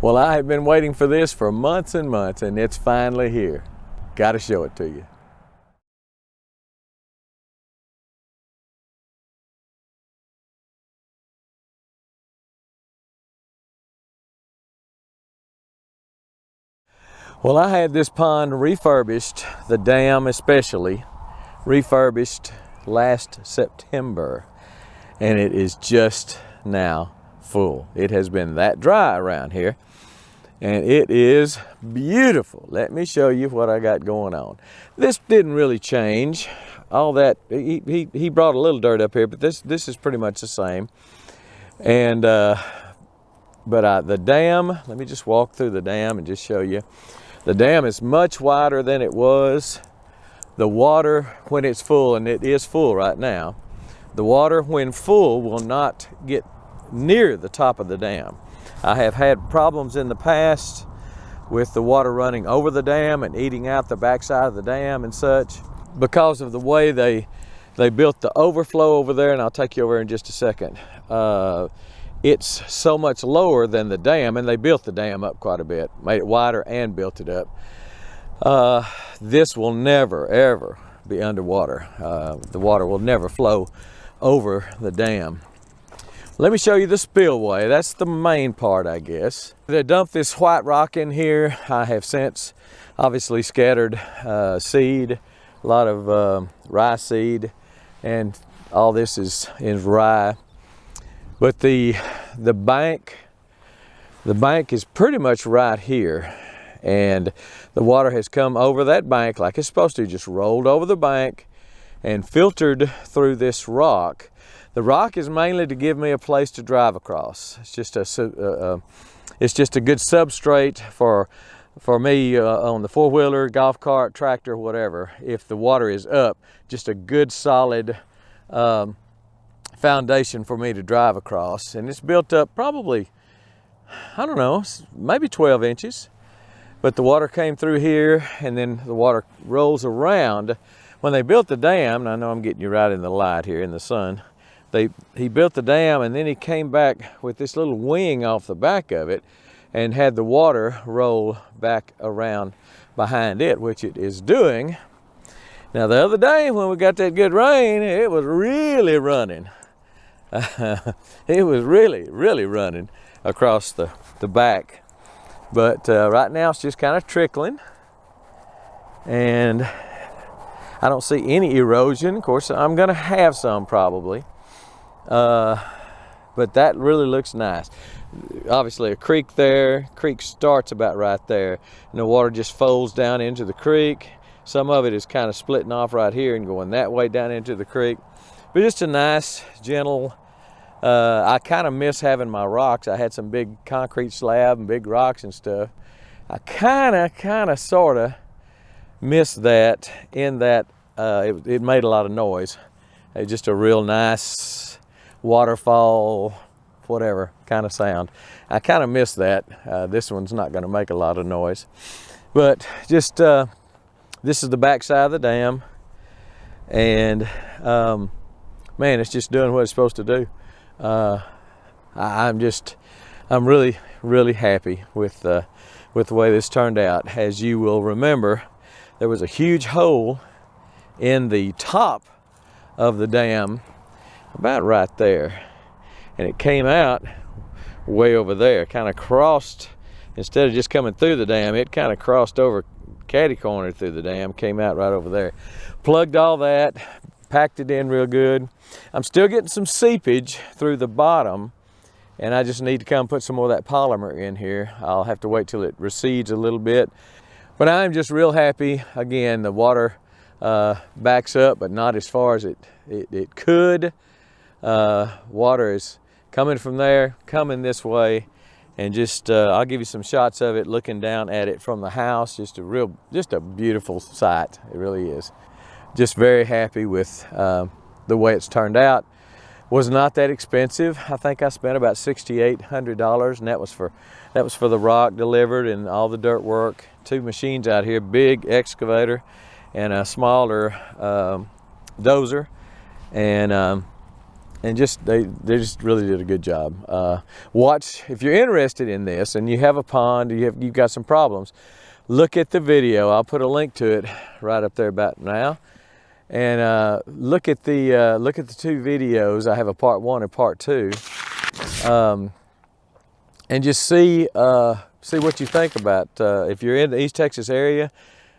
Well, I have been waiting for this for months and months, and it's finally here. Got to show it to you. Well, I had this pond refurbished, the dam especially, refurbished last September, and it is just now full. It has been that dry around here, and it is beautiful. Let me show you what I got going on. This didn't really change. All that, he brought a little dirt up here, but this is pretty much the same. And the dam, let me just walk through the dam and just show you. The dam is much wider than it was. The water, when it's full, and it is full right now, the water when full will not get near the top of the dam. I have had problems in the past with the water running over the dam and eating out the backside of the dam and such because of the way they built the overflow over there, and I'll take you over in just a second. It's so much lower than the dam, and they built the dam up quite a bit, made it wider and built it up. This will never, ever be underwater. The water will never flow over the dam. Let me show you the spillway. That's the main part, I guess. They dumped this white rock in here. I have since obviously scattered seed, a lot of rye seed, and all this is rye. But the bank is pretty much right here, and the water has come over that bank like it's supposed to, just rolled over the bank and filtered through this rock. The rock is mainly to give me a place to drive across. It's just a good substrate for me on the four-wheeler, golf cart, tractor, whatever. If the water is up, just a good solid foundation for me to drive across. And it's built up probably, I don't know, maybe 12 inches. But the water came through here, and then the water rolls around. When they built the dam, and I know I'm getting you right in the light here in the sun, he built the dam, and then he came back with this little wing off the back of it and had the water roll back around behind it, which it is doing. Now the other day when we got that good rain, it was really running. It was really running across the back. But right now it's just kind of trickling, and I don't see any erosion. Of course, I'm gonna have some probably, but that really looks nice. Obviously a creek there. Creek starts about right there, and the water just folds down into the creek. Some of it is kind of splitting off right here and going that way down into the creek. But just a nice, gentle, I kind of miss having my rocks. I had some big concrete slab and big rocks and stuff. I kind of, sort of miss that in that it made a lot of noise. It's just a real nice waterfall, whatever kind of sound. I kind of miss that. This one's not going to make a lot of noise. But just, this is the back side of the dam, and man, it's just doing what it's supposed to do. I'm really happy with the way this turned out. As you will remember, there was a huge hole in the top of the dam, about right there, and it came out way over there, kind of crossed. Instead of just coming through the dam, it kind of crossed over catty corner through the dam, came out right over there. Plugged all that, packed it in real good. I'm still getting some seepage through the bottom, and I just need to come put some more of that polymer in here. I'll have to wait till it recedes a little bit. But I'm just real happy. Again, the water backs up, but not as far as it could. Water is coming from there, coming this way, and just I'll give you some shots of it looking down at it from the house. Just a beautiful sight. It really is. Just very happy with the way it's turned out. Was not that expensive. I think I spent about $6,800, and that was for the rock delivered and all the dirt work. 2 machines out here, big excavator and a smaller dozer, and and just they just really did a good job. Watch, if you're interested in this and you have a pond, you've got some problems, look at the video. I'll put a link to it right up there about now, and look at the 2 videos. I have a part 1 and part 2, and just see what you think about. If you're in the East Texas area,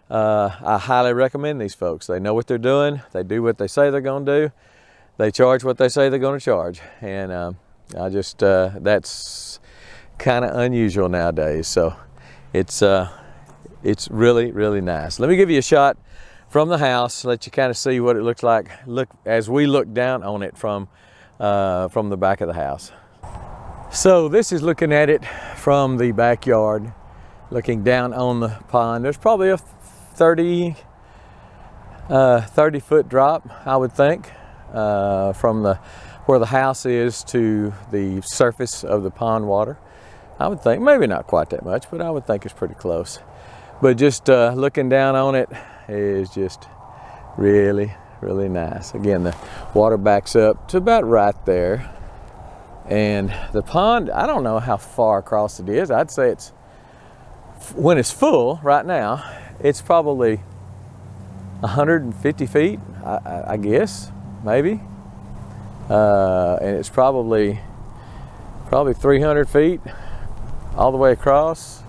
I highly recommend these folks. They know what they're doing. They do what they say they're going to do. They charge what they say they're going to charge, and that's kind of unusual nowadays. So it's really, really nice. Let me give you a shot from the house, let you kind of see what it looks like. Look as we look down on it from the back of the house. So this is looking at it from the backyard, looking down on the pond. There's probably a 30 foot drop, I would think. From where the house is to the surface of the pond water. I would think, maybe not quite that much, but I would think it's pretty close. But just looking down on it is just really, really nice. Again, the water backs up to about right there. And the pond, I don't know how far across it is. I'd say it's, when it's full right now, it's probably 150 feet, I guess. Maybe, and it's probably 300 feet all the way across,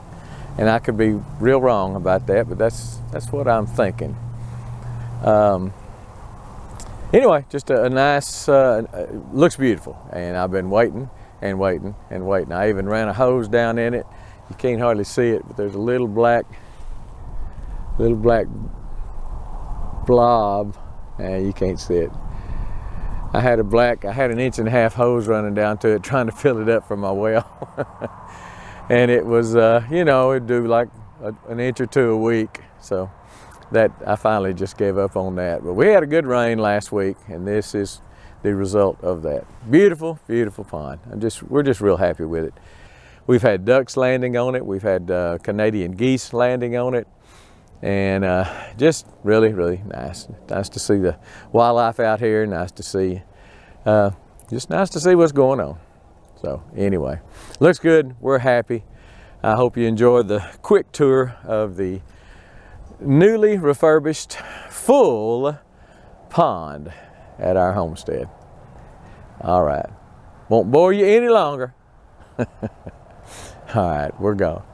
and I could be real wrong about that, but that's what I'm thinking. Anyway, just a nice, looks beautiful, and I've been waiting and waiting and waiting. I even ran a hose down in it. You can't hardly see it, but there's a little black blob, and you can't see it. I had an 1.5 inch hose running down to it, trying to fill it up from my well. And it was, it'd do like an inch or 2 a week. So that, I finally just gave up on that. But we had a good rain last week, and this is the result of that. Beautiful, beautiful pond. We're just real happy with it. We've had ducks landing on it. We've had Canadian geese landing on it. And just really, really nice. Nice to see the wildlife out here. Nice to see, just nice to see what's going on. So anyway, looks good. We're happy. I hope you enjoyed the quick tour of the newly refurbished full pond at our homestead. All right, won't bore you any longer. All right, we're gone.